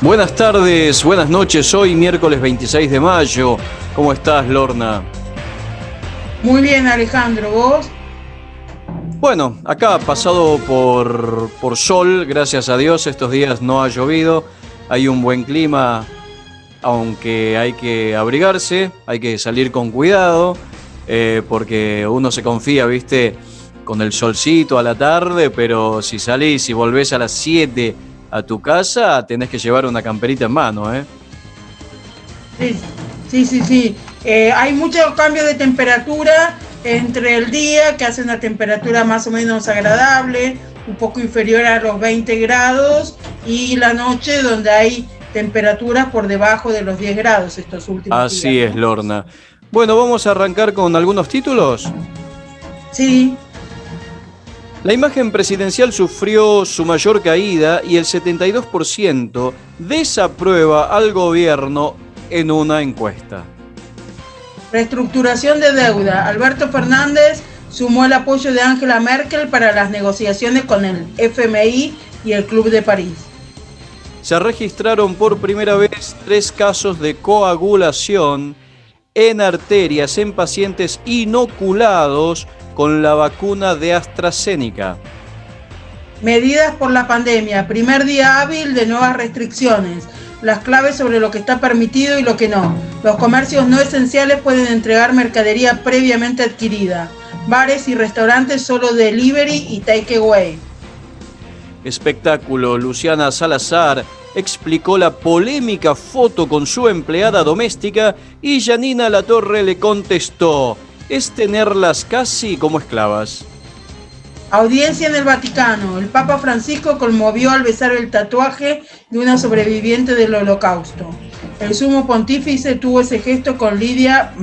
Buenas tardes, buenas noches, hoy miércoles 26 de mayo. ¿Cómo estás, Lorna? Muy bien, Alejandro, ¿vos? Bueno, acá pasado por sol, gracias a Dios, estos días no ha llovido, hay un buen clima, aunque hay que abrigarse, hay que salir con cuidado, porque uno se confía, viste, con el solcito a la tarde, pero si salís y volvés a las 7 a tu casa, tenés que llevar una camperita en mano, ¿eh? Sí. Hay muchos cambios de temperatura entre el día, que hace una temperatura más o menos agradable, un poco inferior a los 20 grados, y la noche donde hay temperaturas por debajo de los 10 grados estos últimos días. Así es, Lorna. Bueno, vamos a arrancar con algunos títulos. Sí. La imagen presidencial sufrió su mayor caída y el 72% desaprueba al gobierno en una encuesta. Reestructuración de deuda. Alberto Fernández sumó el apoyo de Angela Merkel para las negociaciones con el FMI y el Club de París. Se registraron por primera vez 3 casos de coagulación en arterias en pacientes inoculados con la vacuna de AstraZeneca. Medidas por la pandemia. Primer día hábil de nuevas restricciones. Las claves sobre lo que está permitido y lo que no. Los comercios no esenciales pueden entregar mercadería previamente adquirida. Bares y restaurantes solo delivery y takeaway. Espectáculo. Luciana Salazar explicó la polémica foto con su empleada doméstica y Janina Latorre le contestó: es tenerlas casi como esclavas. Audiencia en el Vaticano. El Papa Francisco conmovió al besar el tatuaje de una sobreviviente del Holocausto. El sumo pontífice tuvo ese gesto con Lidia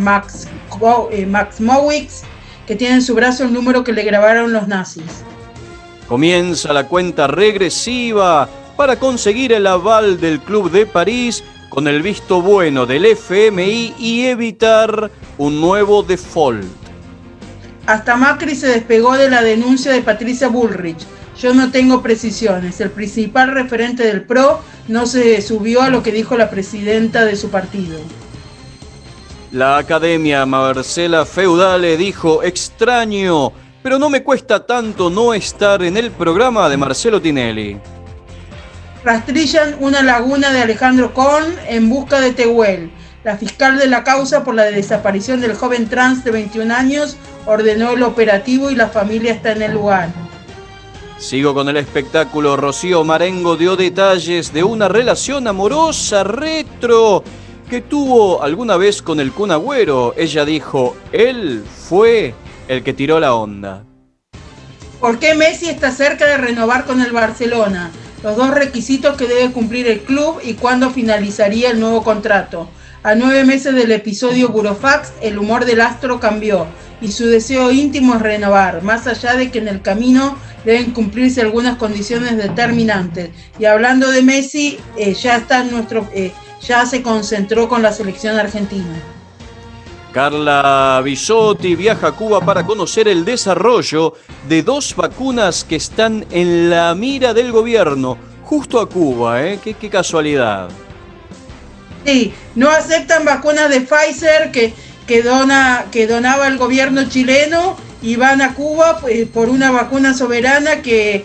Maximowicz, que tiene en su brazo el número que le grabaron los nazis. Comienza la cuenta regresiva para conseguir el aval del Club de París con el visto bueno del FMI y evitar un nuevo default. Hasta Macri se despegó de la denuncia de Patricia Bullrich. Yo no tengo precisiones. El principal referente del PRO no se subió a lo que dijo la presidenta de su partido. La academia Marcela Feudale dijo: extraño, pero no me cuesta tanto no estar en el programa de Marcelo Tinelli. Rastrillan una laguna de Alejandro Korn en busca de Tehuel. La fiscal de la causa por la desaparición del joven trans de 21 años ordenó el operativo y la familia está en el lugar. Sigo con el espectáculo. Rocío Marengo dio detalles de una relación amorosa retro que tuvo alguna vez con el Kun Agüero. Ella dijo: él fue el que tiró la onda. ¿Por qué Messi está cerca de renovar con el Barcelona? Los 2 requisitos que debe cumplir el club y cuándo finalizaría el nuevo contrato. A 9 meses del episodio Burofax, el humor del astro cambió y su deseo íntimo es renovar, más allá de que en el camino deben cumplirse algunas condiciones determinantes. Y hablando de Messi, ya se concentró con la selección argentina. Carla Bisotti viaja a Cuba para conocer el desarrollo de 2 vacunas que están en la mira del gobierno. Justo a Cuba, ¿eh? Qué casualidad. Sí, no aceptan vacunas de Pfizer que donaba el gobierno chileno y van a Cuba por una vacuna soberana que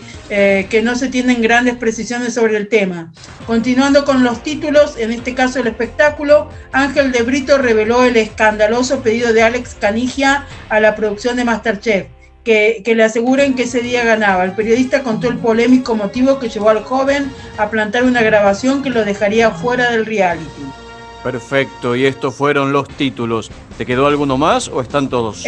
no se tienen grandes precisiones sobre el tema. Continuando con los títulos, en este caso el espectáculo, Ángel de Brito reveló el escandaloso pedido de Alex Canigia a la producción de MasterChef, que le aseguren que ese día ganaba. El periodista contó el polémico motivo que llevó al joven a plantar una grabación que lo dejaría fuera del reality. Perfecto, y estos fueron los títulos. ¿Te quedó alguno más o están todos?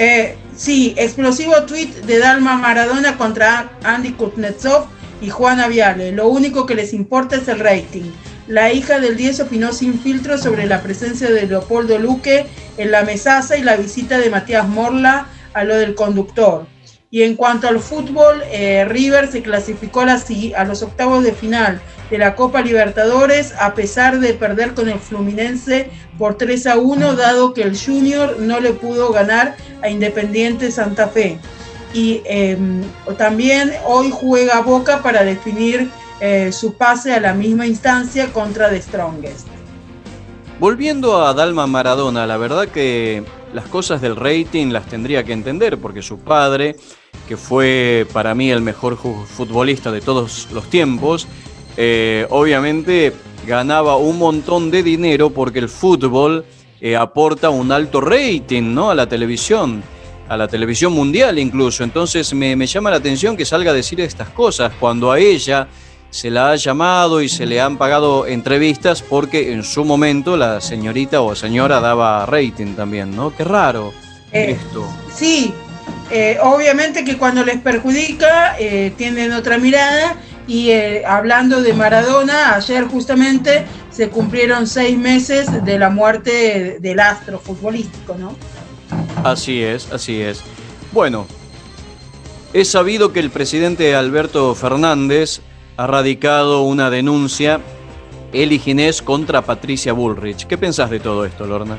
Sí, explosivo tweet de Dalma Maradona contra Andy Kuznetsov y Juana Viale. Lo único que les importa es el rating. La hija del 10 opinó sin filtro sobre la presencia de Leopoldo Luque en la mesaza y la visita de Matías Morla a lo del conductor. Y en cuanto al fútbol, River se clasificó a los octavos de final de la Copa Libertadores a pesar de perder con el Fluminense por 3-1, dado que el Junior no le pudo ganar a Independiente Santa Fe. Y también hoy juega Boca para definir su pase a la misma instancia contra The Strongest. Volviendo a Dalma Maradona, la verdad que las cosas del rating las tendría que entender, porque su padre, que fue para mí el mejor futbolista de todos los tiempos, obviamente ganaba un montón de dinero porque el fútbol aporta un alto rating, ¿no? a la televisión mundial incluso. Entonces me llama la atención que salga a decir estas cosas cuando a ella se la ha llamado y se le han pagado entrevistas porque en su momento la señorita o señora daba rating también, ¿no? Qué raro esto. Sí, obviamente que cuando les perjudica tienen otra mirada y hablando de Maradona, ayer justamente se cumplieron 6 meses de la muerte del astro futbolístico, ¿no? Así es. Bueno, es sabido que el presidente Alberto Fernández ha radicado una denuncia, él y Ginés, contra Patricia Bullrich. ¿Qué pensás de todo esto, Lorna?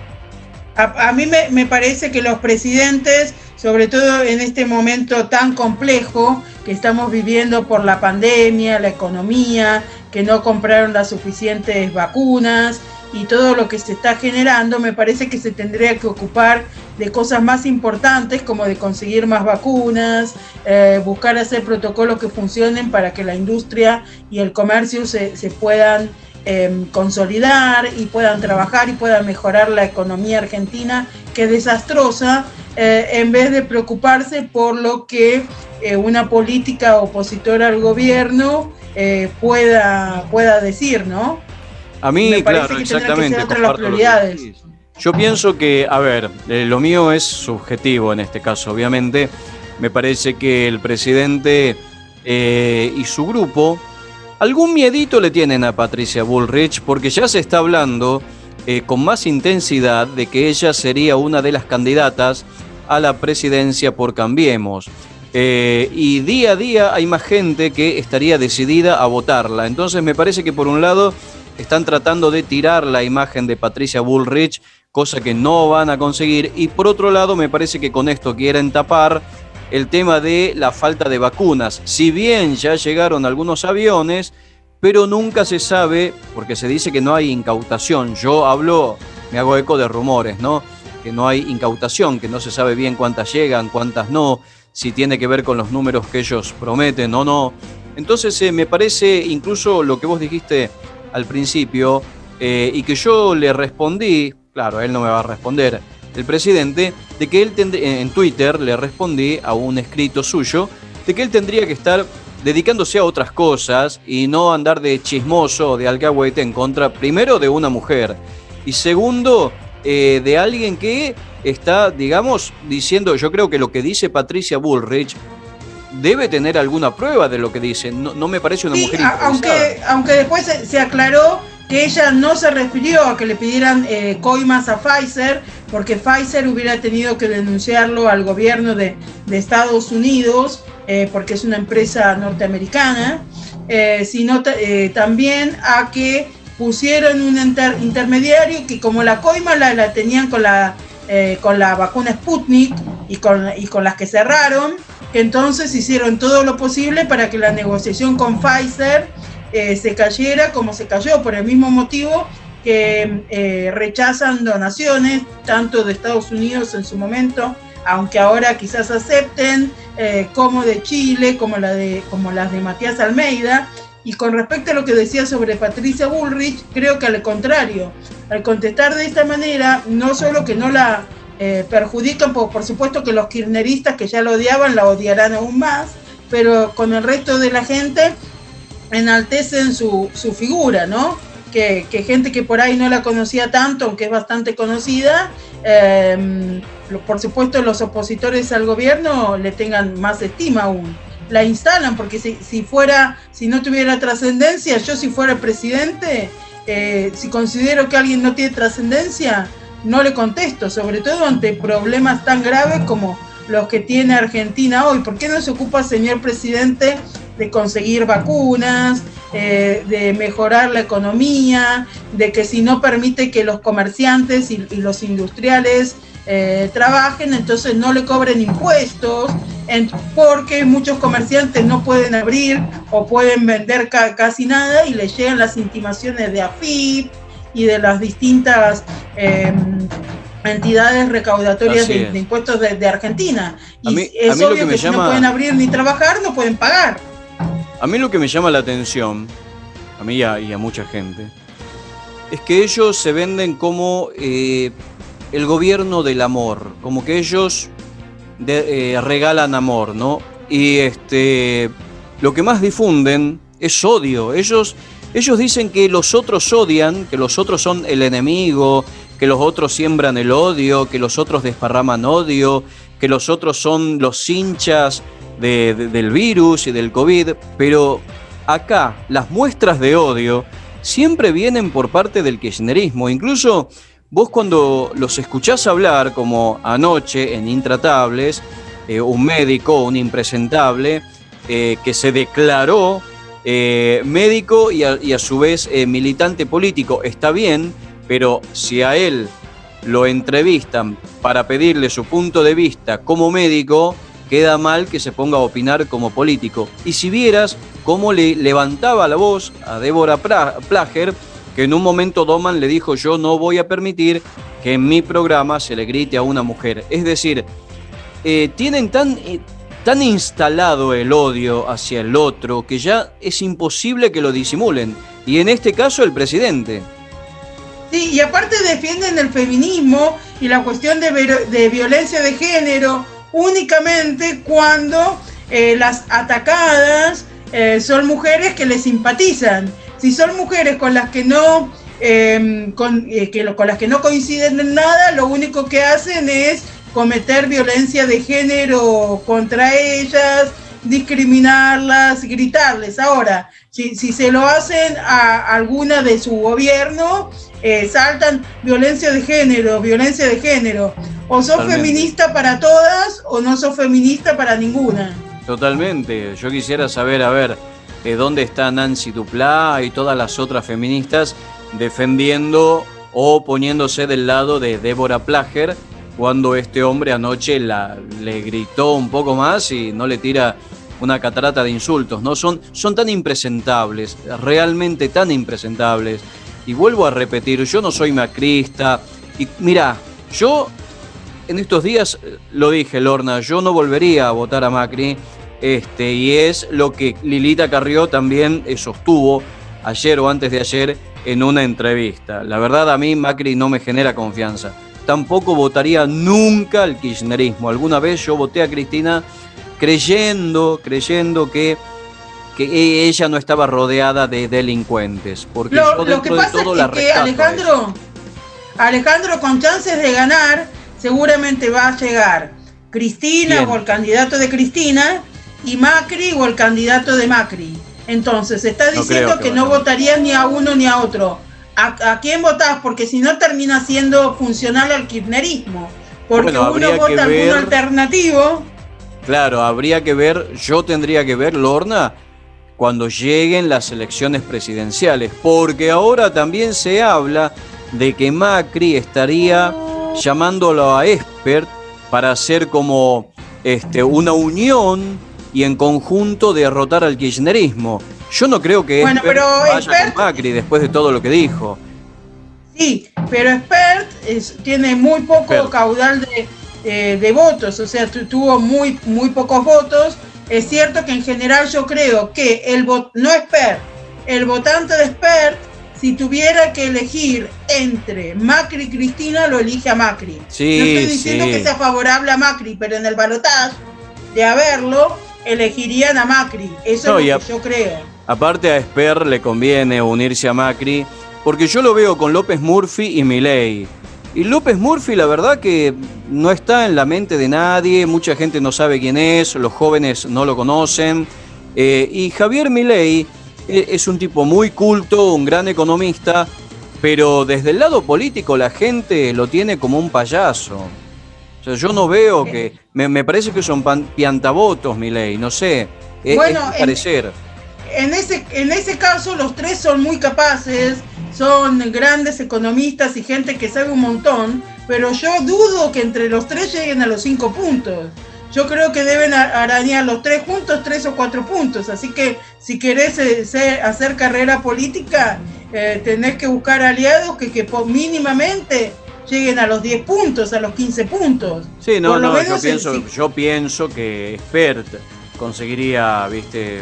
A mí me parece que los presidentes, sobre todo en este momento tan complejo que estamos viviendo por la pandemia, la economía, que no compraron las suficientes vacunas y todo lo que se está generando, me parece que se tendría que ocupar de cosas más importantes como de conseguir más vacunas, buscar hacer protocolos que funcionen para que la industria y el comercio se puedan consolidar y puedan trabajar y puedan mejorar la economía argentina, que es desastrosa, en vez de preocuparse por lo que una política opositora al gobierno pueda decir, ¿no? A mí, claro, exactamente. Yo pienso que, a ver, lo mío es subjetivo en este caso, obviamente. Me parece que el presidente y su grupo algún miedito le tienen a Patricia Bullrich, porque ya se está hablando con más intensidad de que ella sería una de las candidatas a la presidencia por Cambiemos. Y día a día hay más gente que estaría decidida a votarla. Entonces me parece que por un lado están tratando de tirar la imagen de Patricia Bullrich, cosa que no van a conseguir, y por otro lado me parece que con esto quieren tapar el tema de la falta de vacunas. Si bien ya llegaron algunos aviones, pero nunca se sabe, porque se dice que no hay incautación. Me hago eco de rumores, ¿no? Que no hay incautación, que no se sabe bien cuántas llegan, cuántas no, si tiene que ver con los números que ellos prometen o no. Entonces me parece, incluso lo que vos dijiste al principio, y que yo le respondí, claro, él no me va a responder, el presidente, de que él en Twitter le respondí a un escrito suyo, de que él tendría que estar dedicándose a otras cosas y no andar de chismoso o de alcahuete en contra, primero, de una mujer, y segundo, de alguien que está, digamos, diciendo, yo creo que lo que dice Patricia Bullrich debe tener alguna prueba de lo que dice. No me parece una mujer interesada. Aunque después se aclaró que ella no se refirió a que le pidieran coimas a Pfizer, porque Pfizer hubiera tenido que denunciarlo al gobierno de Estados Unidos, porque es una empresa norteamericana, sino también a que pusieron un intermediario que, como la coima la tenían con la vacuna Sputnik y con las que cerraron, que entonces hicieron todo lo posible para que la negociación con Pfizer se cayera como se cayó, por el mismo motivo que rechazan donaciones tanto de Estados Unidos en su momento, aunque ahora quizás acepten, como de Chile, como las de Matías Almeida. Y con respecto a lo que decía sobre Patricia Bullrich, creo que al contrario, al contestar de esta manera, no solo que no la perjudican, por supuesto que los kirchneristas que ya la odiaban, la odiarán aún más, pero con el resto de la gente enaltecen su figura, ¿no? Que gente que por ahí no la conocía tanto, aunque es bastante conocida, por supuesto los opositores al gobierno le tengan más estima aún. La instalan, porque si no tuviera trascendencia, yo si fuera presidente, si considero que alguien no tiene trascendencia, no le contesto, sobre todo ante problemas tan graves como los que tiene Argentina hoy. ¿Por qué no se ocupa, señor presidente, de conseguir vacunas, de mejorar la economía, de que si no permite que los comerciantes y los industriales trabajen, entonces no le cobren impuestos, porque muchos comerciantes no pueden abrir o pueden vender casi nada y les llegan las intimaciones de AFIP y de las distintas entidades recaudatorias de impuestos de Argentina. Y es obvio que si no pueden abrir ni trabajar, no pueden pagar. A mí lo que me llama la atención, a mí y a mucha gente, es que ellos se venden como el gobierno del amor, como que ellos regalan amor, ¿no? Y lo que más difunden es odio. Ellos dicen que los otros odian, que los otros son el enemigo, que los otros siembran el odio, que los otros desparraman odio, que los otros son los hinchas del virus y del COVID, pero acá las muestras de odio siempre vienen por parte del kirchnerismo. Incluso vos cuando los escuchás hablar, como anoche en Intratables, un médico, un impresentable, que se declaró médico y a su vez militante político, está bien, pero si a él lo entrevistan para pedirle su punto de vista como médico, queda mal que se ponga a opinar como político. Y si vieras cómo le levantaba la voz a Débora Plager, que en un momento Doman le dijo: yo no voy a permitir que en mi programa se le grite a una mujer. Es decir, tienen tan instalado el odio hacia el otro que ya es imposible que lo disimulen. Y en este caso el presidente. Sí, y aparte defienden el feminismo y la cuestión de violencia de género únicamente cuando las atacadas son mujeres que les simpatizan. Si son mujeres con las que no con las que no coinciden en nada, lo único que hacen es cometer violencia de género contra ellas, discriminarlas, gritarles. Ahora, si se lo hacen a alguna de su gobierno, saltan violencia de género. O sos feminista para todas o no sos feminista para ninguna. Totalmente. Yo quisiera saber, a ver, dónde está Nancy Duplá y todas las otras feministas defendiendo o poniéndose del lado de Débora Plager cuando este hombre anoche le gritó un poco más y no le tira una catarata de insultos, ¿no? Son tan impresentables, realmente tan impresentables. Y vuelvo a repetir, yo no soy macrista. Y mira, yo en estos días lo dije, Lorna, yo no volvería a votar a Macri. Y es lo que Lilita Carrió también sostuvo ayer o antes de ayer en una entrevista. La verdad, a mí Macri no me genera confianza. Tampoco votaría nunca al kirchnerismo. Alguna vez yo voté a Cristina creyendo que ella no estaba rodeada de delincuentes. Porque lo que pasa es que Alejandro, con chances de ganar, seguramente va a llegar Cristina. ¿Quién? O el candidato de Cristina, y Macri o el candidato de Macri. Entonces está diciendo que no votarías ni a uno ni a otro. ¿A quién votás? Porque si no termina siendo funcional al kirchnerismo. Porque uno vota algún alternativo. Claro, habría que ver, yo tendría que ver, Lorna, cuando lleguen las elecciones presidenciales. Porque ahora también se habla de que Macri estaría llamándolo a Espert para hacer como una unión y en conjunto derrotar al kirchnerismo. Yo no creo que Espert vaya con Macri después de todo lo que dijo. Sí, pero Espert tiene muy poco caudal de votos, o sea, tuvo muy pocos votos. Es cierto que en general yo creo que el votante de Espert, si tuviera que elegir entre Macri y Cristina, lo elige a Macri. Sí, no estoy diciendo que sea favorable a Macri, pero en el balotaje de haberlo, elegirían a Macri. Eso es lo que yo creo. Aparte a Espert le conviene unirse a Macri, porque yo lo veo con López Murphy y Milei. Y López Murphy, la verdad que no está en la mente de nadie, mucha gente no sabe quién es, los jóvenes no lo conocen. Y Javier Milei es un tipo muy culto, un gran economista, pero desde el lado político la gente lo tiene como un payaso. O sea, yo no veo que... Me parece que son piantavotos, Milei, no sé. Bueno, es parecer. En ese caso los tres son muy capaces, son grandes economistas y gente que sabe un montón, pero yo dudo que entre los tres lleguen a los 5 puntos. Yo creo que deben arañar los 3 juntos, 3 o 4 puntos. Así que si querés hacer carrera política, tenés que buscar aliados que mínimamente lleguen a los 10 puntos, a los 15 puntos. Sí, yo pienso que Spert conseguiría,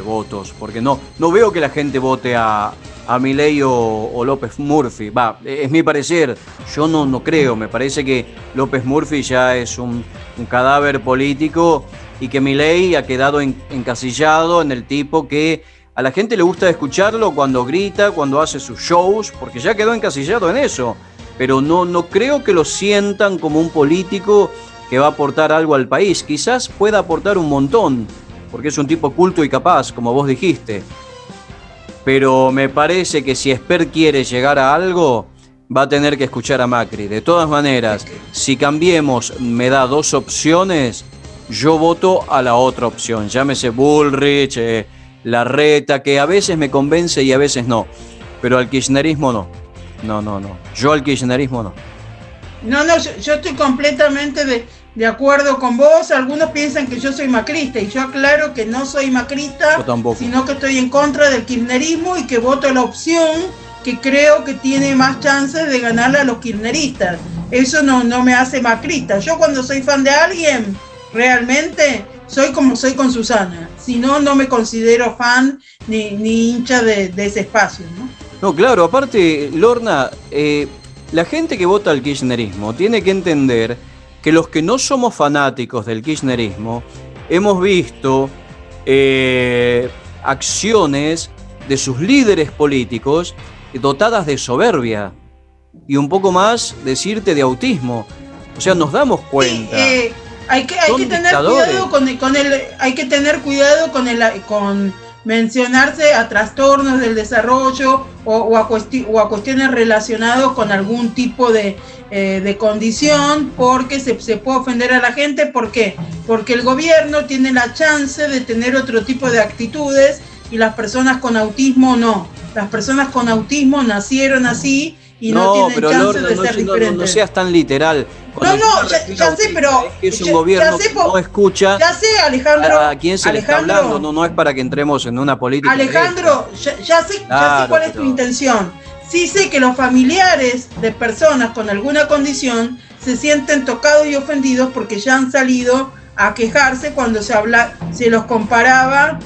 votos, porque no veo que la gente vote a Milei o López Murphy. Es mi parecer, yo no creo, me parece que López Murphy ya es un cadáver político y que Milei ha quedado encasillado en el tipo que a la gente le gusta escucharlo cuando grita, cuando hace sus shows, porque ya quedó encasillado en eso, pero no creo que lo sientan como un político que va a aportar algo al país. Quizás pueda aportar un montón, porque es un tipo culto y capaz, como vos dijiste. Pero me parece que si Spert quiere llegar a algo, va a tener que escuchar a Macri. De todas maneras, si Cambiemos me da 2 opciones, yo voto a la otra opción. Llámese Bullrich, Larreta, que a veces me convence y a veces no. Pero al kirchnerismo no. No. Yo al kirchnerismo no. No, yo estoy completamente de acuerdo con vos. Algunos piensan que yo soy macrista y yo aclaro que no soy macrista, yo tampoco, sino que estoy en contra del kirchnerismo y que voto la opción que creo que tiene más chances de ganarle a los kirchneristas. Eso no me hace macrista. Yo cuando soy fan de alguien, realmente soy como soy con Susana. Si no me considero fan ni hincha de ese espacio, ¿no? No, claro, aparte, Lorna, la gente que vota al kirchnerismo tiene que entender que los que no somos fanáticos del kirchnerismo hemos visto acciones de sus líderes políticos dotadas de soberbia y un poco más, decirte, de autismo. O sea, nos damos cuenta. Sí, hay que tener cuidado hay que tener cuidado con mencionarse a trastornos del desarrollo o a cuestiones relacionadas con algún tipo de condición, porque se puede ofender a la gente. ¿Por qué? Porque el gobierno tiene la chance de tener otro tipo de actitudes y las personas con autismo no. Las personas con autismo nacieron así y no tienen chance de ser diferentes. No seas tan literal. Ya sé, pero es un gobierno que no escucha. Ya sé, Alejandro. ¿A quién se le está hablando? No es para que entremos en una política. Alejandro, ya sé cuál es tu intención. Sí sé que los familiares de personas con alguna condición se sienten tocados y ofendidos porque ya han salido a quejarse cuando se los comparaba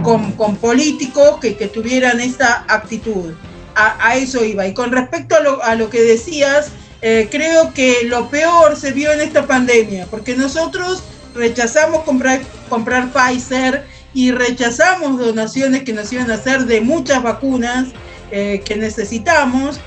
con políticos que tuvieran esa actitud. A eso iba. Y con respecto a lo que decías, creo que lo peor se vio en esta pandemia, porque nosotros rechazamos comprar Pfizer y rechazamos donaciones que nos iban a hacer de muchas vacunas que necesitamos,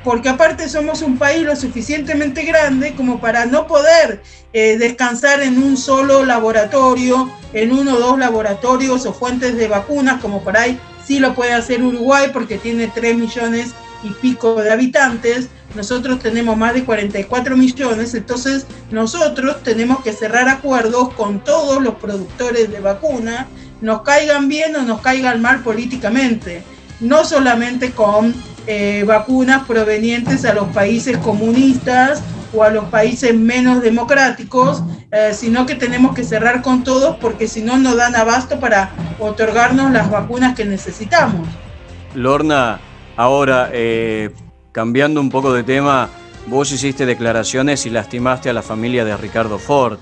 porque aparte somos un país lo suficientemente grande como para no poder descansar en un solo laboratorio, en 1 o 2 laboratorios o fuentes de vacunas, como por ahí sí lo puede hacer Uruguay porque tiene 3 millones y pico de habitantes. Nosotros tenemos más de 44 millones, entonces nosotros tenemos que cerrar acuerdos con todos los productores de vacuna, nos caigan bien o nos caigan mal políticamente, no solamente con vacunas provenientes a los países comunistas o a los países menos democráticos, sino que tenemos que cerrar con todos porque si no nos dan abasto para otorgarnos las vacunas que necesitamos. Lorna, ahora, cambiando un poco de tema, vos hiciste declaraciones y lastimaste a la familia de Ricardo Ford,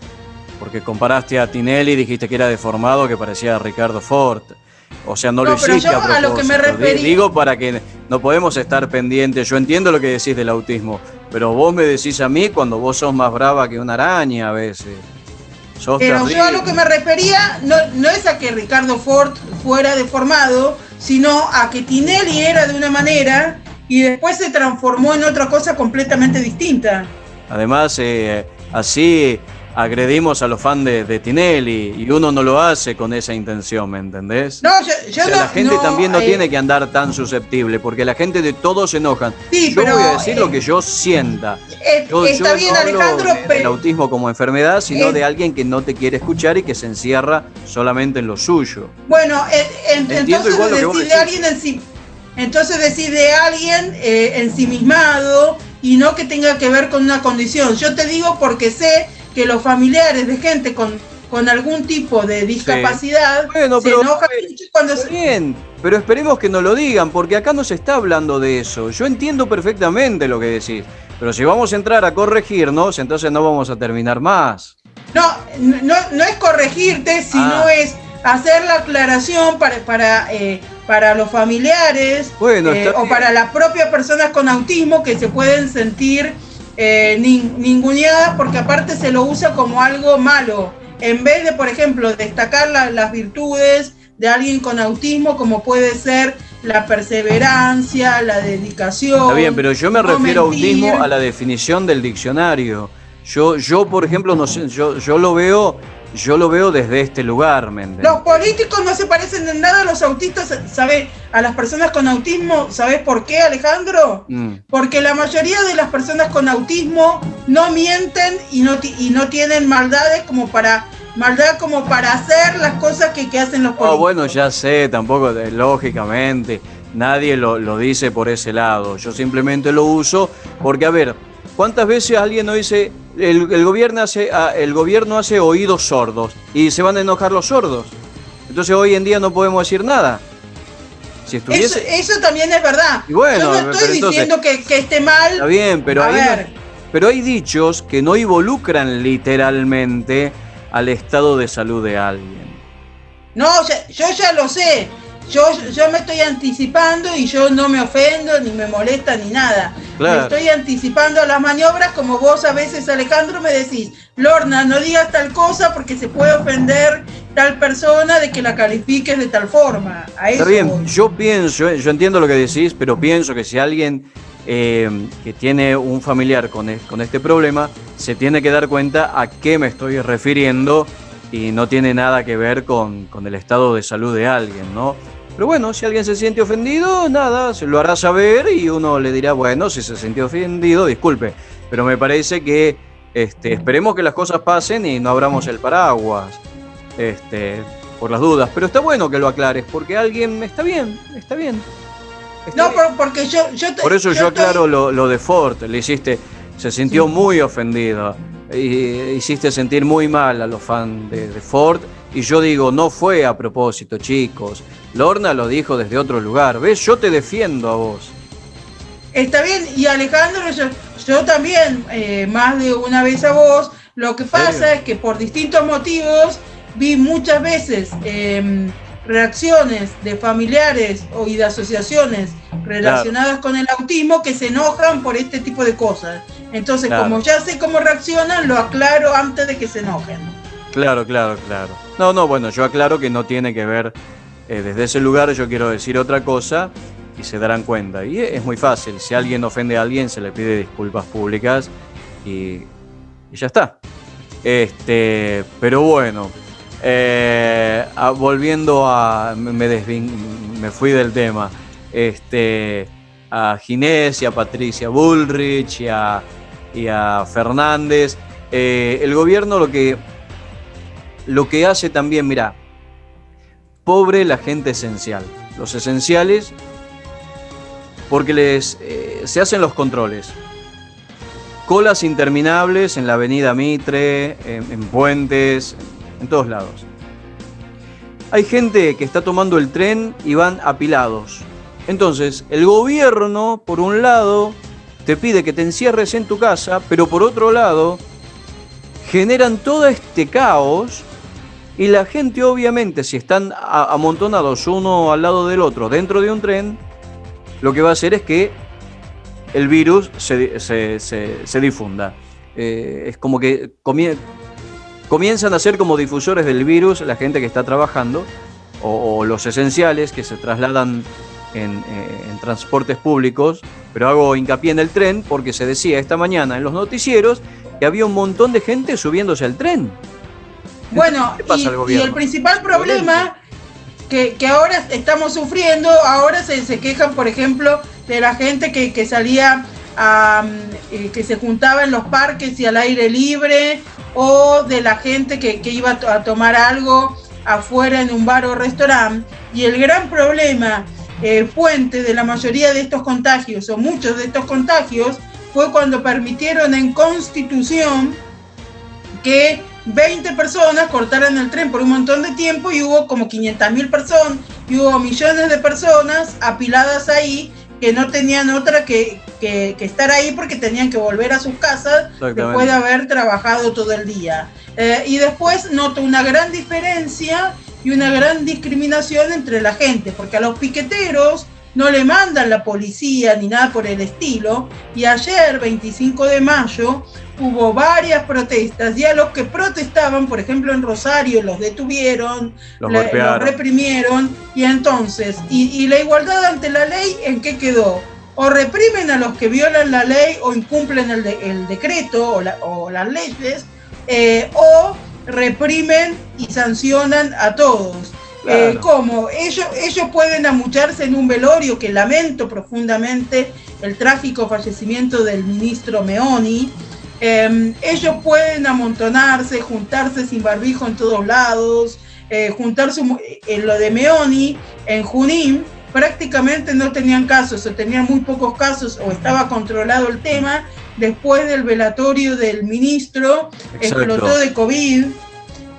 porque comparaste a Tinelli y dijiste que era deformado, que parecía a Ricardo Ford. O sea, no lo hiciste a propósito. A lo que me referí... Digo para que no podemos estar pendientes. Yo entiendo lo que decís del autismo, pero vos me decís a mí cuando vos sos más brava que una araña a veces. Pero yo a lo que me refería no es a que Ricardo Ford fuera deformado, sino a que Tinelli era de una manera y después se transformó en otra cosa completamente distinta. Además, así agredimos a los fans de Tinelli y uno no lo hace con esa intención, ¿me entendés? No, yo la gente también no tiene que andar tan susceptible, porque la gente de todos se enojan. Sí, yo voy a decir lo que yo sienta. Está bien, no Alejandro, pero el autismo como enfermedad, sino de alguien que no te quiere escuchar y que se encierra solamente en lo suyo. Bueno, entonces decide alguien ensimismado y no que tenga que ver con una condición. Yo te digo porque sé que los familiares de gente con algún tipo de discapacidad se enojan mucho cuando se... Bien, pero esperemos que nos lo digan, porque acá no se está hablando de eso. Yo entiendo perfectamente lo que decís, pero si vamos a entrar a corregirnos, entonces no vamos a terminar más. No es corregirte, sino es hacer la aclaración para los familiares o para las propias personas con autismo que se pueden sentir ninguneadas, porque aparte se lo usa como algo malo, en vez de, por ejemplo, destacar las virtudes de alguien con autismo, como puede ser la perseverancia, la dedicación. Está bien, pero yo me refiero a autismo a la definición del diccionario. Yo por ejemplo, no sé, yo lo veo desde este lugar, ¿me entiendes? Los políticos no se parecen en nada a los autistas, ¿sabes? A las personas con autismo, ¿sabes por qué, Alejandro? Porque la mayoría de las personas con autismo no mienten y no tienen maldades como para hacer las cosas que hacen los políticos. Bueno, ya sé, tampoco, lógicamente, nadie lo dice por ese lado. Yo simplemente lo uso porque, a ver, ¿cuántas veces alguien no dice el gobierno hace oídos sordos y se van a enojar los sordos? Entonces hoy en día no podemos decir nada. Si estuviese... eso también es verdad. Y bueno, yo no estoy diciendo que esté mal. Está bien, pero pero hay dichos que no involucran literalmente al estado de salud de alguien. No, yo ya lo sé. Yo me estoy anticipando y yo no me ofendo, ni me molesta, ni nada. Claro. Me estoy anticipando a las maniobras, como vos a veces, Alejandro, me decís, Lorna, no digas tal cosa porque se puede ofender tal persona de que la califiques de tal forma. Está bien, yo entiendo lo que decís, pero pienso que si alguien que tiene un familiar con este problema, se tiene que dar cuenta a qué me estoy refiriendo y no tiene nada que ver con el estado de salud de alguien, ¿no? Pero bueno, si alguien se siente ofendido, nada, se lo hará saber y uno le dirá, bueno, si se sintió ofendido, disculpe. Pero me parece que esperemos que las cosas pasen y no abramos el paraguas por las dudas. Pero está bueno que lo aclares, porque alguien está bien. Porque por eso yo aclaro lo de Ford, se sintió muy ofendido. Y hiciste sentir muy mal a los fans de Ford. Y yo digo, no fue a propósito, chicos. Lorna lo dijo desde otro lugar. ¿Ves? Yo te defiendo a vos. Está bien, y Alejandro, yo también, más de una vez a vos. Lo que pasa es que por distintos motivos vi muchas veces reacciones de familiares y de asociaciones relacionadas con el autismo que se enojan por este tipo de cosas. Entonces, como ya sé cómo reaccionan, lo aclaro antes de que se enojen. Claro. No, bueno, yo aclaro que no tiene que ver, desde ese lugar yo quiero decir otra cosa y se darán cuenta. Y es muy fácil, si alguien ofende a alguien se le pide disculpas públicas y ya está. Pero bueno, volviendo a... Me fui del tema. A Ginés y a Patricia Bullrich y a Fernández. El gobierno lo que hace también, mirá, pobre la gente esencial. Los esenciales, porque se hacen los controles. Colas interminables en la avenida Mitre, en puentes, en todos lados. Hay gente que está tomando el tren y van apilados. Entonces, el gobierno, por un lado, te pide que te encierres en tu casa, pero por otro lado, generan todo este caos y la gente, obviamente, si están amontonados uno al lado del otro dentro de un tren, lo que va a hacer es que el virus se difunda. Es como que comienzan a ser como difusores del virus la gente que está trabajando o los esenciales que se trasladan en transportes públicos, pero hago hincapié en el tren porque se decía esta mañana en los noticieros que había un montón de gente subiéndose al tren. Bueno, y el principal problema que ahora estamos sufriendo, ahora se quejan, por ejemplo, de la gente que salía, que se juntaba en los parques y al aire libre, o de la gente que iba a tomar algo afuera en un bar o restaurante. Y el gran problema, fuente de la mayoría de estos contagios, o muchos de estos contagios, fue cuando permitieron en Constitución que 20 personas cortaran el tren por un montón de tiempo y hubo como 500.000 personas y hubo millones de personas apiladas ahí que no tenían otra que estar ahí porque tenían que volver a sus casas después de haber trabajado todo el día. Y después noto una gran diferencia y una gran discriminación entre la gente, porque a los piqueteros no le mandan la policía ni nada por el estilo, y ayer, 25 de mayo, hubo varias protestas, y a los que protestaban, por ejemplo en Rosario, los detuvieron, los reprimieron, y entonces, y la igualdad ante la ley, ¿en qué quedó? O reprimen a los que violan la ley o incumplen el decreto o las leyes, o reprimen y sancionan a todos. Claro. Como ellos pueden amucharse en un velorio, que lamento profundamente el trágico fallecimiento del ministro Meoni. Ellos pueden amontonarse, juntarse sin barbijo en todos lados, juntarse en lo de Meoni, en Junín, prácticamente no tenían casos, o tenían muy pocos casos, o estaba controlado el tema. Después del velatorio del ministro, explotó de COVID.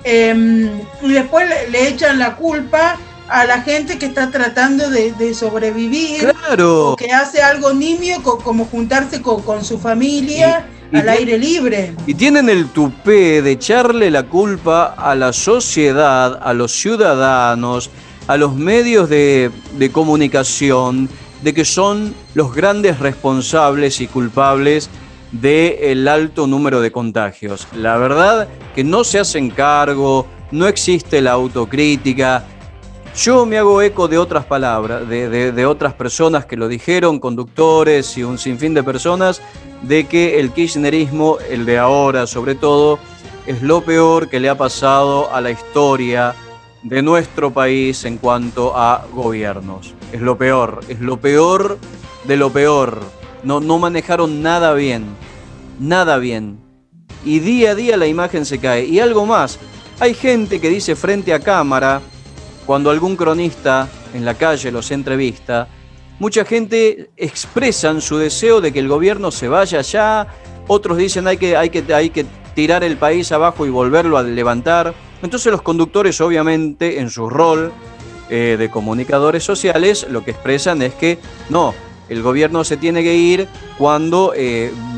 Y después le echan la culpa a la gente que está tratando de sobrevivir, claro, o que hace algo nimio como juntarse con su familia al aire libre. Y tienen el tupé de echarle la culpa a la sociedad, a los ciudadanos, a los medios de comunicación, de que son los grandes responsables y culpables del alto número de contagios. La verdad que no se hacen cargo, no existe la autocrítica. Yo me hago eco de otras palabras, de otras personas que lo dijeron, conductores y un sinfín de personas, de que el kirchnerismo, el de ahora sobre todo, es lo peor que le ha pasado a la historia de nuestro país en cuanto a gobiernos. Es lo peor de lo peor. No manejaron nada bien. Y día a día la imagen se cae. Y algo más, hay gente que dice frente a cámara, cuando algún cronista en la calle los entrevista, mucha gente expresan su deseo de que el gobierno se vaya ya, otros dicen hay que tirar el país abajo y volverlo a levantar. Entonces los conductores, obviamente, en su rol de comunicadores sociales, lo que expresan es que no, el gobierno se tiene que ir cuando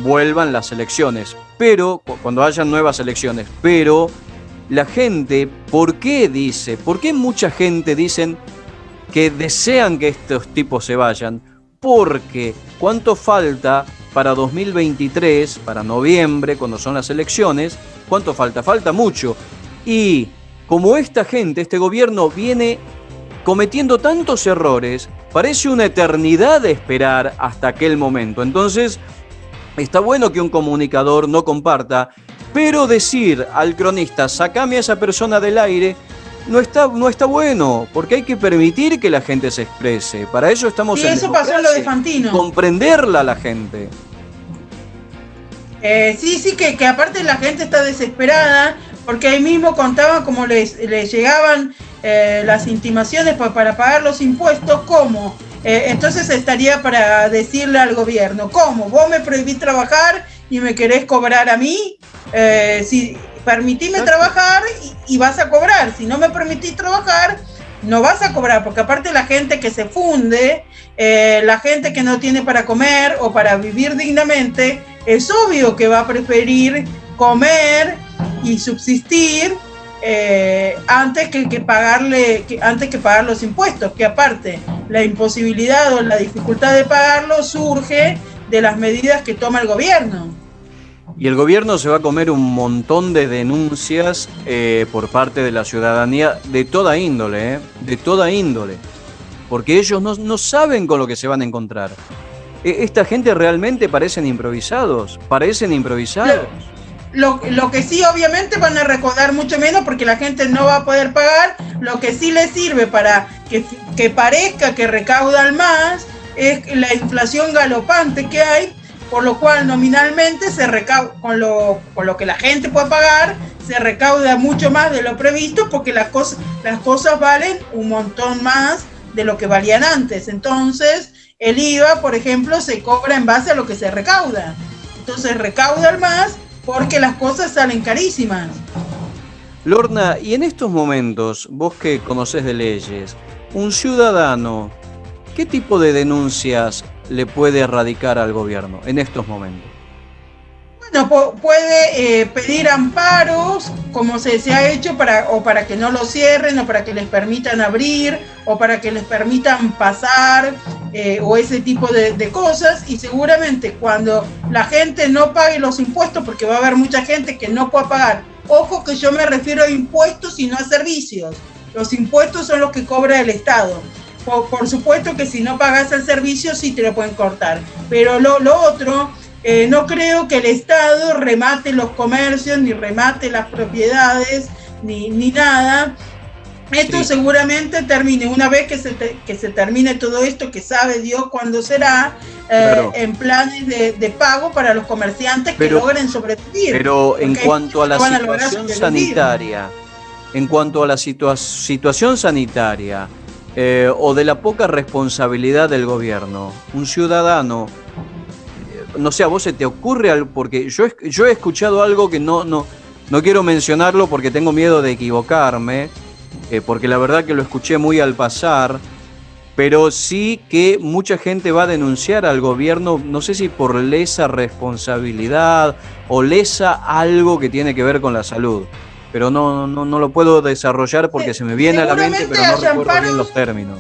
vuelvan las elecciones, pero cuando hayan nuevas elecciones. Pero la gente, ¿por qué mucha gente dicen que desean que estos tipos se vayan? Porque ¿cuánto falta para 2023, para noviembre, cuando son las elecciones? ¿Cuánto falta? Falta mucho. Y como esta gente, este gobierno viene cometiendo tantos errores, parece una eternidad de esperar hasta aquel momento. Entonces, está bueno que un comunicador no comparta, pero decir al cronista, sacame a esa persona del aire, no está bueno, porque hay que permitir que la gente se exprese. Para eso estamos en eso pasó en lo de Fantino. Comprenderla a la gente. Sí, que aparte la gente está desesperada, porque ahí mismo contaban cómo les llegaban las intimaciones para pagar los impuestos. ¿Cómo? Entonces estaría para decirle al gobierno, ¿cómo? ¿Vos me prohibís trabajar y me querés cobrar a mí? Si permitime trabajar y vas a cobrar. Si no me permitís trabajar, no vas a cobrar, porque aparte la gente que se funde, la gente que no tiene para comer o para vivir dignamente, es obvio que va a preferir comer y subsistir antes que pagar los impuestos, que aparte la imposibilidad o la dificultad de pagarlo surge de las medidas que toma el gobierno. Y el gobierno se va a comer un montón de denuncias por parte de la ciudadanía de toda índole, porque ellos no saben con lo que se van a encontrar. Esta gente realmente parecen improvisados. Lo que sí, obviamente van a recaudar mucho menos porque la gente no va a poder pagar. Lo que sí les sirve para que parezca que recaudan más es la inflación galopante que hay, por lo cual nominalmente se recauda, con lo que la gente puede pagar, se recauda mucho más de lo previsto, porque las cosas valen un montón más de lo que valían antes. Entonces, el IVA, por ejemplo, se cobra en base a lo que se recauda. entonces recaudan más porque las cosas salen carísimas. Lorna, y en estos momentos, vos que conocés de leyes, un ciudadano, ¿qué tipo de denuncias le puede erradicar al gobierno en estos momentos? Bueno, puede pedir amparos, como se ha hecho, para que no lo cierren, o para que les permitan abrir, o para que les permitan pasar, o ese tipo de cosas. Y seguramente cuando la gente no pague los impuestos, porque va a haber mucha gente que no pueda pagar. Ojo que yo me refiero a impuestos y no a servicios. Los impuestos son los que cobra el Estado. Por supuesto que si no pagas el servicio sí te lo pueden cortar. Pero lo otro... no creo que el Estado remate los comercios, ni remate las propiedades, ni nada. Esto seguramente termine, una vez que se termine todo esto, que sabe Dios cuándo será, claro, en planes de pago para los comerciantes que logren sobrevivir. Pero en cuanto a la situación sanitaria, o de la poca responsabilidad del gobierno, un ciudadano... No sé, a vos se te ocurre algo, porque yo he escuchado algo que no quiero mencionarlo porque tengo miedo de equivocarme, porque la verdad que lo escuché muy al pasar, pero sí que mucha gente va a denunciar al gobierno, no sé si por lesa responsabilidad o lesa algo que tiene que ver con la salud, pero no lo puedo desarrollar porque se me viene a la mente, pero no recuerdo bien los términos.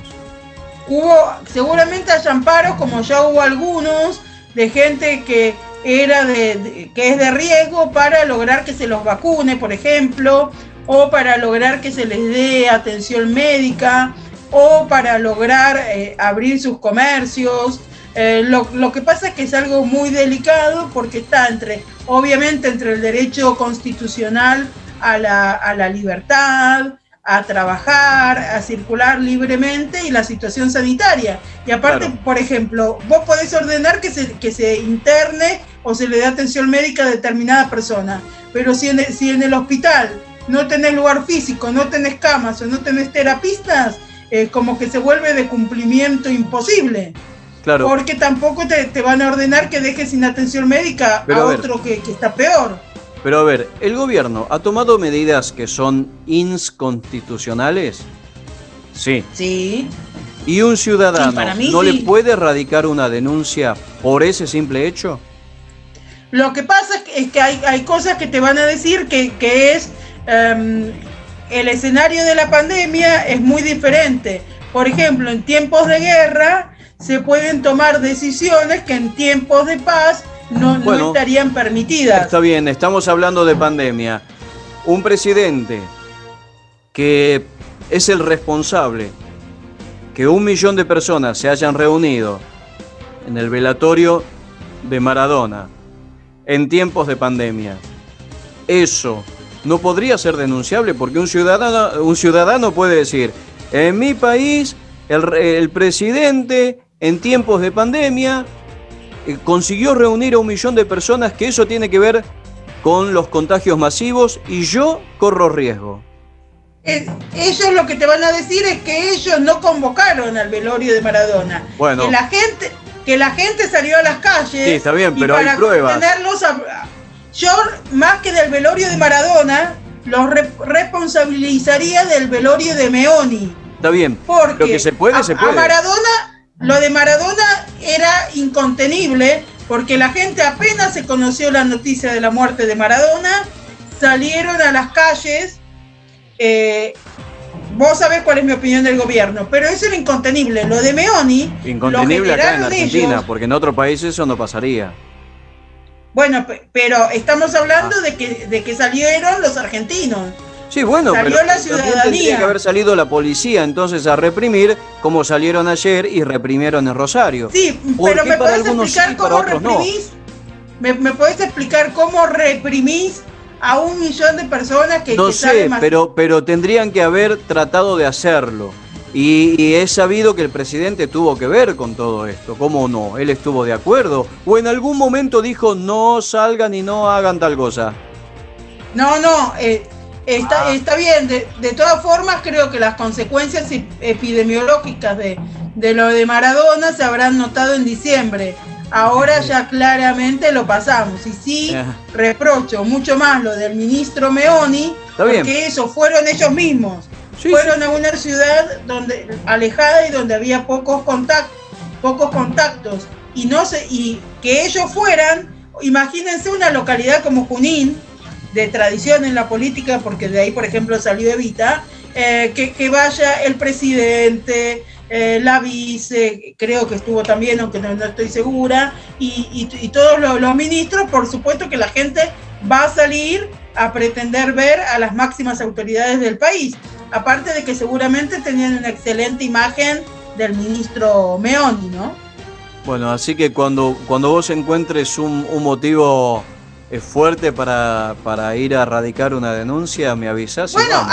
Seguramente hay amparos, como ya hubo algunos, de gente que que es de riesgo para lograr que se los vacune, por ejemplo, o para lograr que se les dé atención médica, o para lograr abrir sus comercios. Lo que pasa es que es algo muy delicado porque está obviamente entre el derecho constitucional a la libertad, a trabajar, a circular libremente, y la situación sanitaria. Y aparte, claro, por ejemplo, vos podés ordenar que se interne o se le dé atención médica a determinada persona, pero si en el hospital no tenés lugar físico, no tenés camas o no tenés terapistas, como que se vuelve de cumplimiento imposible. Claro. Porque tampoco te van a ordenar que dejes sin atención médica a otro que está peor. Pero a ver, ¿el gobierno ha tomado medidas que son inconstitucionales? Sí. Sí. ¿Y un ciudadano no le puede erradicar una denuncia por ese simple hecho? Lo que pasa es que hay cosas que te van a decir que es... el escenario de la pandemia es muy diferente. Por ejemplo, en tiempos de guerra se pueden tomar decisiones que en tiempos de paz no estarían permitidas. Está bien, estamos hablando de pandemia. Un presidente que es el responsable que 1 millón de personas se hayan reunido en el velatorio de Maradona en tiempos de pandemia, eso no podría ser denunciable, porque un ciudadano puede decir: en mi país el presidente en tiempos de pandemia consiguió reunir a 1 millón de personas, que eso tiene que ver con los contagios masivos y yo corro riesgo. Ellos lo que te van a decir es que ellos no convocaron al velorio de Maradona. Bueno. Que la gente salió a las calles. Sí, está bien, pero hay pruebas. Yo, más que del velorio de Maradona, los responsabilizaría del velorio de Meoni. Está bien, porque lo que se puede. A Maradona, lo de Maradona era incontenible, porque la gente apenas se conoció la noticia de la muerte de Maradona, salieron a las calles. Vos sabés cuál es mi opinión del gobierno, pero eso era incontenible. Lo de Meoni... Incontenible acá en Argentina, porque en otro país eso no pasaría. Bueno, pero estamos hablando de que salieron los argentinos. Sí, bueno, salió la ciudadanía. Tendría que haber salido la policía entonces a reprimir, como salieron ayer y reprimieron en Rosario. Sí, pero ¿me podés explicar cómo reprimís? ¿Me podés explicar cómo reprimís a 1 millón de personas que no sé, pero tendrían que haber tratado de hacerlo. Y es sabido que el presidente tuvo que ver con todo esto. ¿Cómo no? ¿Él estuvo de acuerdo? ¿O en algún momento dijo no salgan y no hagan tal cosa? No, está bien. De todas formas, creo que las consecuencias epidemiológicas de lo de Maradona se habrán notado en diciembre. ahora ya claramente lo pasamos. Y sí, reprocho mucho más lo del ministro Meoni, porque eso fueron ellos mismos. Sí, fueron a una ciudad alejada y donde había pocos contactos. Y que ellos fueran, imagínense una localidad como Junín, de tradición en la política, porque de ahí, por ejemplo, salió Evita, que vaya el presidente, la vice, creo que estuvo también, aunque no estoy segura, y todos los ministros. Por supuesto que la gente va a salir a pretender ver a las máximas autoridades del país, aparte de que seguramente tenían una excelente imagen del ministro Meoni, ¿no? Bueno, así que cuando vos encuentres un motivo fuerte para ir a radicar una denuncia, me avisás. Bueno,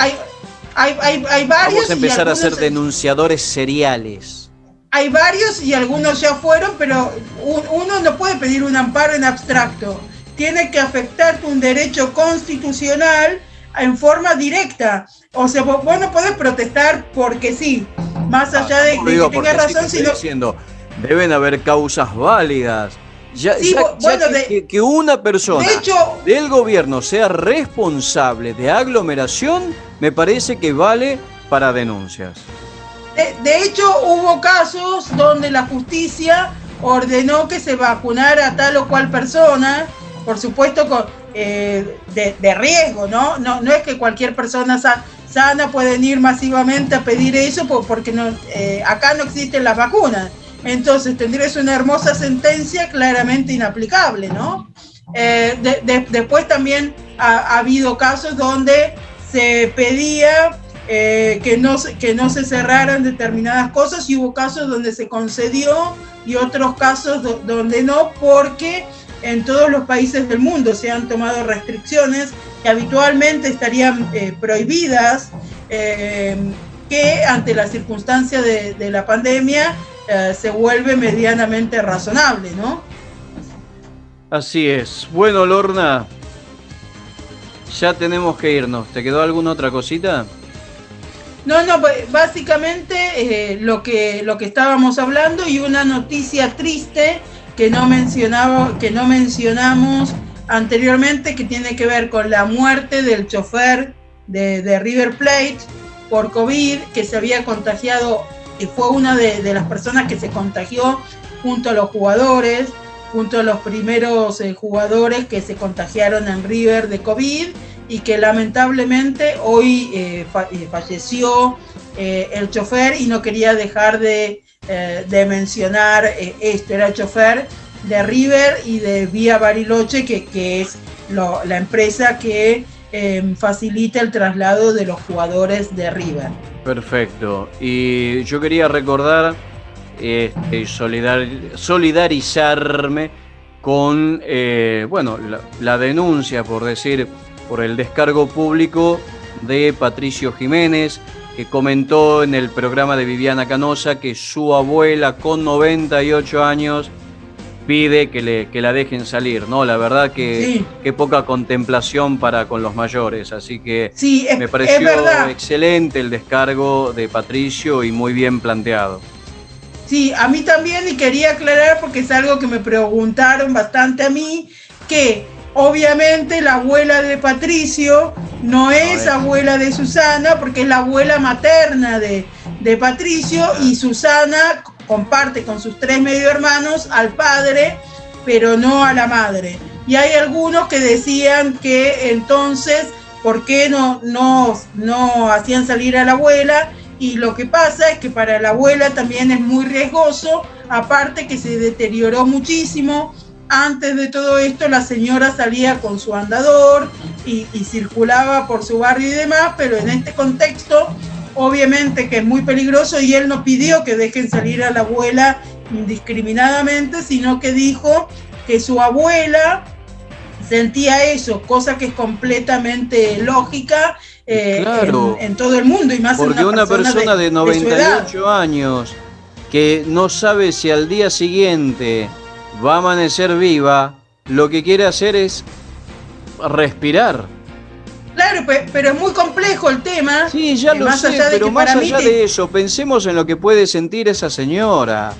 hay varios. Vamos a empezar a ser denunciadores seriales. Hay varios y algunos ya fueron, pero uno no puede pedir un amparo en abstracto. Tiene que afectarte un derecho constitucional en forma directa. O sea, vos no podés protestar porque sí, más allá de que tengas razón, sino diciendo, deben haber causas válidas. Que una persona del gobierno sea responsable de aglomeración, me parece que vale para denuncias. De hecho, hubo casos donde la justicia ordenó que se vacunara a tal o cual persona, por supuesto de riesgo, ¿no? No es que cualquier persona sana pueden ir masivamente a pedir eso, porque acá no existen las vacunas. Entonces tendrías una hermosa sentencia claramente inaplicable, ¿no? Después también ha habido casos donde se pedía que no se cerraran determinadas cosas, y hubo casos donde se concedió y otros casos donde no, porque en todos los países del mundo se han tomado restricciones que habitualmente estarían prohibidas, que ante la circunstancia de la pandemia se vuelve medianamente razonable, ¿no? Así es. Bueno, Lorna, ya tenemos que irnos. ¿Te quedó alguna otra cosita? No, básicamente lo que estábamos hablando, y una noticia triste que no mencionamos anteriormente, que tiene que ver con la muerte del chofer de River Plate por COVID, que se había contagiado. Fue una de las personas que se contagió junto a los jugadores, junto a los primeros jugadores que se contagiaron en River de COVID, y que lamentablemente hoy falleció el chofer, y no quería dejar de mencionar esto. Era el chofer de River y de Vía Bariloche, que es la empresa que facilita el traslado de los jugadores de River. Perfecto. Y yo quería recordar solidarizarme con la denuncia, por el descargo público de Patricio Jiménez, que comentó en el programa de Viviana Canosa que su abuela, con 98 años, pide que la dejen salir, ¿no? La verdad que qué poca contemplación para con los mayores, así que me pareció excelente el descargo de Patricio y muy bien planteado. Sí, a mí también, y quería aclarar, porque es algo que me preguntaron bastante a mí, que obviamente la abuela de Patricio no es abuela de Susana, porque es la abuela materna de Patricio, y Susana comparte con sus 3 medio hermanos al padre, pero no a la madre. Y hay algunos que decían que entonces, ¿por qué no hacían salir a la abuela? Y lo que pasa es que para la abuela también es muy riesgoso, aparte que se deterioró muchísimo. Antes de todo esto, la señora salía con su andador y circulaba por su barrio y demás, pero en este contexto, obviamente que es muy peligroso, y él no pidió que dejen salir a la abuela indiscriminadamente, sino que dijo que su abuela sentía eso, cosa que es completamente lógica en todo el mundo, y más porque en una persona de 98 años que no sabe si al día siguiente va a amanecer viva, lo que quiere hacer es respirar. Claro, pero es muy complejo el tema. Sí, ya lo sé, pero más allá de eso, pensemos en lo que puede sentir esa señora.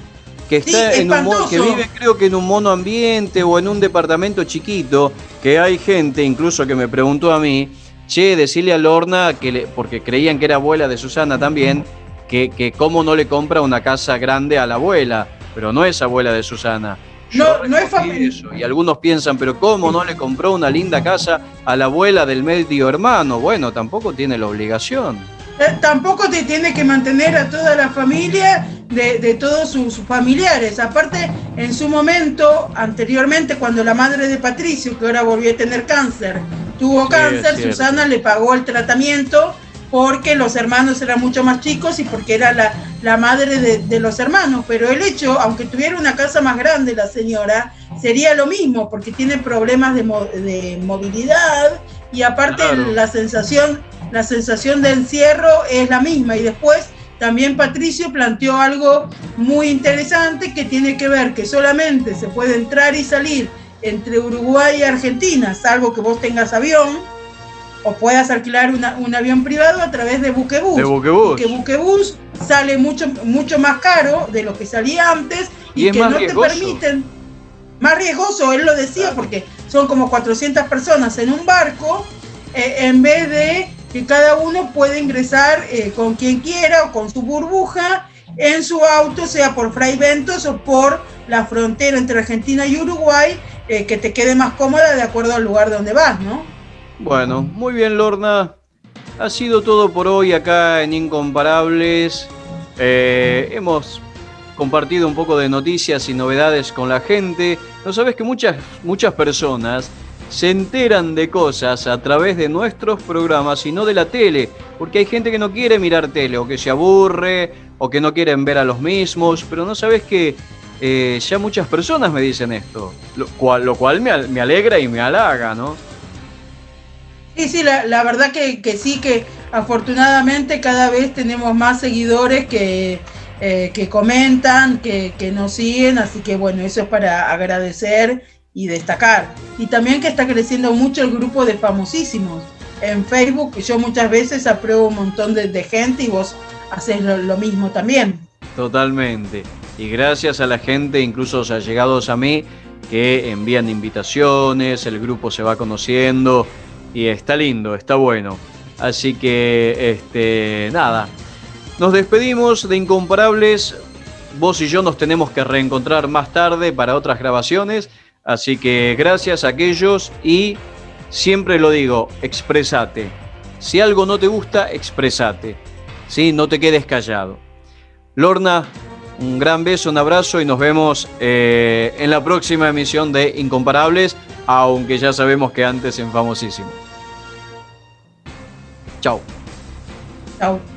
que está Sí, en que espantoso. vive creo que en un monoambiente o en un departamento chiquito, que hay gente incluso que me preguntó a mí, che, decirle a Lorna, porque creían que era abuela de Susana también, que cómo no le compra una casa grande a la abuela, pero no es abuela de Susana. Yo No, no es respondí familia. eso, y algunos piensan, pero ¿cómo no le compró una linda casa a la abuela del medio hermano? Bueno, tampoco tiene la obligación. Tampoco te tiene que mantener a toda la familia de todos sus familiares. Aparte, en su momento, anteriormente, cuando la madre de Patricio, que ahora volvió a tener cáncer, tuvo cáncer, Susana le pagó el tratamiento porque los hermanos eran mucho más chicos y porque era la madre de los hermanos. Pero el hecho, aunque tuviera una casa más grande la señora, sería lo mismo, porque tiene problemas de movilidad y aparte Claro. la sensación de encierro es la misma. Y después también Patricio planteó algo muy interesante que tiene que ver que solamente se puede entrar y salir entre Uruguay y Argentina, salvo que vos tengas avión o puedas alquilar un avión privado a través de Buquebus. De Buquebus. Y que Buquebus sale mucho más caro de lo que salía antes Y es que más no riesgoso. te permiten. Más riesgoso, él lo decía, porque son como 400 personas en un barco, en vez de que cada uno puede ingresar con quien quiera o con su burbuja en su auto, sea por Fray Ventos o por la frontera entre Argentina y Uruguay, que te quede más cómoda de acuerdo al lugar donde vas, ¿no? Bueno, muy bien, Lorna. Ha sido todo por hoy acá en Incomparables. Hemos compartido un poco de noticias y novedades con la gente. No sabes que muchas personas se enteran de cosas a través de nuestros programas y no de la tele, porque hay gente que no quiere mirar tele o que se aburre o que no quieren ver a los mismos, pero no sabes que ya muchas personas me dicen esto, lo cual me alegra y me halaga, ¿no? Sí, la verdad que sí, que afortunadamente cada vez tenemos más seguidores que comentan, que nos siguen, así que bueno, eso es para agradecer y destacar. Y también que está creciendo mucho el grupo de famosísimos. En Facebook yo muchas veces apruebo un montón de gente y vos haces lo mismo también. Totalmente. Y gracias a la gente, incluso los allegados a mí, que envían invitaciones, el grupo se va conociendo y está lindo, está bueno. Así que, nada. Nos despedimos de Incomparables. Vos y yo nos tenemos que reencontrar más tarde para otras grabaciones. Así que gracias a aquellos y siempre lo digo, expresate. Si algo no te gusta, expresate. ¿Sí? No te quedes callado. Lorna, un gran beso, un abrazo y nos vemos en la próxima emisión de Incomparables, aunque ya sabemos que antes en Famosísimo. Chao. Chao.